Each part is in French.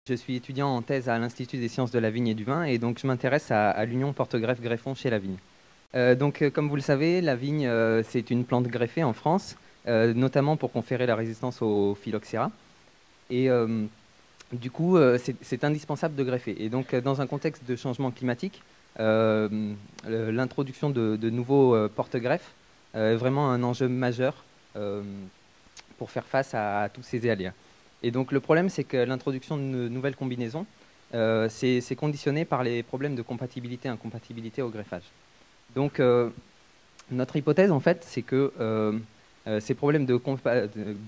Je suis étudiant en thèse à l'Institut des sciences de la vigne et du vin, et donc je m'intéresse à l'union porte-greffe-greffon chez la vigne. Comme vous le savez, la vigne, c'est une plante greffée en France, notamment pour conférer la résistance au phylloxéra. Et du coup, c'est indispensable de greffer. Et donc, dans un contexte de changement climatique, l'introduction de nouveaux porte-greffes est vraiment un enjeu majeur euh, pour faire face à tous ces aléas. Et donc le problème, c'est que l'introduction de nouvelles combinaisons, c'est conditionné par les problèmes de compatibilité, incompatibilité au greffage. Donc notre hypothèse, en fait, c'est que ces problèmes de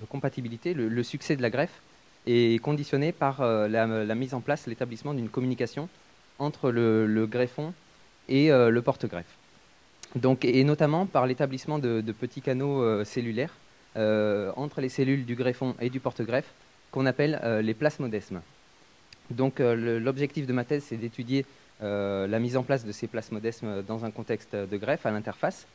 compatibilité, le succès de la greffe, est conditionné par la mise en place, l'établissement d'une communication entre le greffon et le porte-greffe. Donc, et notamment par l'établissement de petits canaux cellulaires entre les cellules du greffon et du porte-greffe qu'on appelle les plasmodesmes. Donc l'objectif de ma thèse, c'est d'étudier la mise en place de ces plasmodesmes dans un contexte de greffe à l'interface,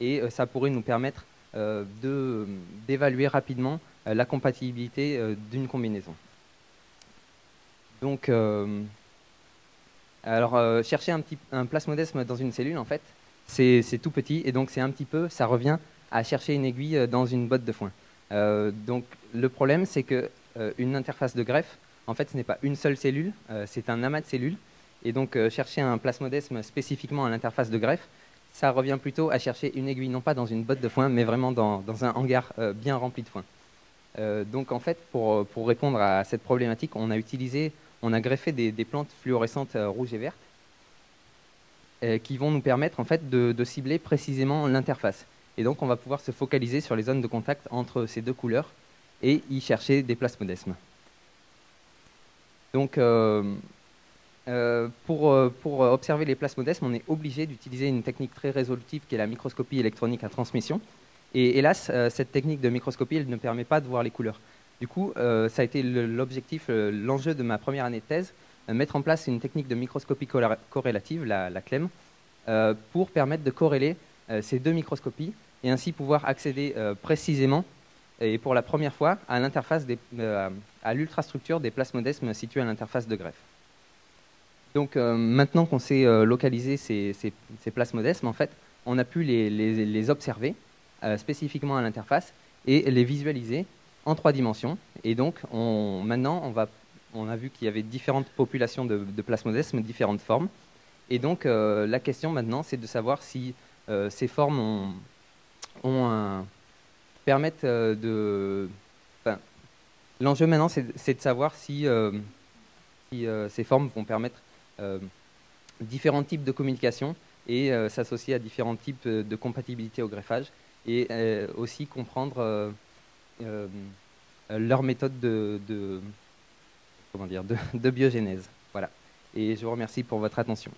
et ça pourrait nous permettre d'évaluer rapidement la compatibilité d'une combinaison. Donc, chercher un plasmodesme dans une cellule, en fait, c'est tout petit, et donc c'est un petit peu, ça revient à chercher une aiguille dans une botte de foin. Donc le problème, c'est que une interface de greffe, en fait, ce n'est pas une seule cellule, c'est un amas de cellules, et donc chercher un plasmodesme spécifiquement à l'interface de greffe, ça revient plutôt à chercher une aiguille, non pas dans une botte de foin, mais vraiment dans un hangar bien rempli de foin. Donc en fait, pour répondre à cette problématique, on a greffé des plantes fluorescentes rouges et vertes qui vont nous permettre en fait de cibler précisément l'interface. Et donc on va pouvoir se focaliser sur les zones de contact entre ces deux couleurs et y chercher des plasmodesmes. Donc pour observer les plasmodesmes, on est obligé d'utiliser une technique très résolutive qui est la microscopie électronique à transmission. Et hélas, cette technique de microscopie, elle ne permet pas de voir les couleurs. Du coup, ça a été l'objectif, l'enjeu de ma première année de thèse, mettre en place une technique de microscopie corrélative, la CLEM, pour permettre de corréler ces deux microscopies et ainsi pouvoir accéder précisément et pour la première fois à l'interface à l'ultrastructure des plasmodesmes situés à l'interface de greffe. Donc maintenant qu'on sait localiser ces plasmodesmes, en fait, on a pu les observer spécifiquement à l'interface et les visualiser en 3 dimensions. Et donc maintenant, on a vu qu'il y avait différentes populations de plasmodesmes, différentes formes. Et donc la question maintenant, c'est de savoir si ces formes permettent de... Enfin, l'enjeu maintenant, c'est de savoir si ces formes vont permettre différents types de communication et s'associer à différents types de compatibilité au greffage et aussi comprendre euh, leur méthode comment dire, de biogénèse. Voilà. Et je vous remercie pour votre attention.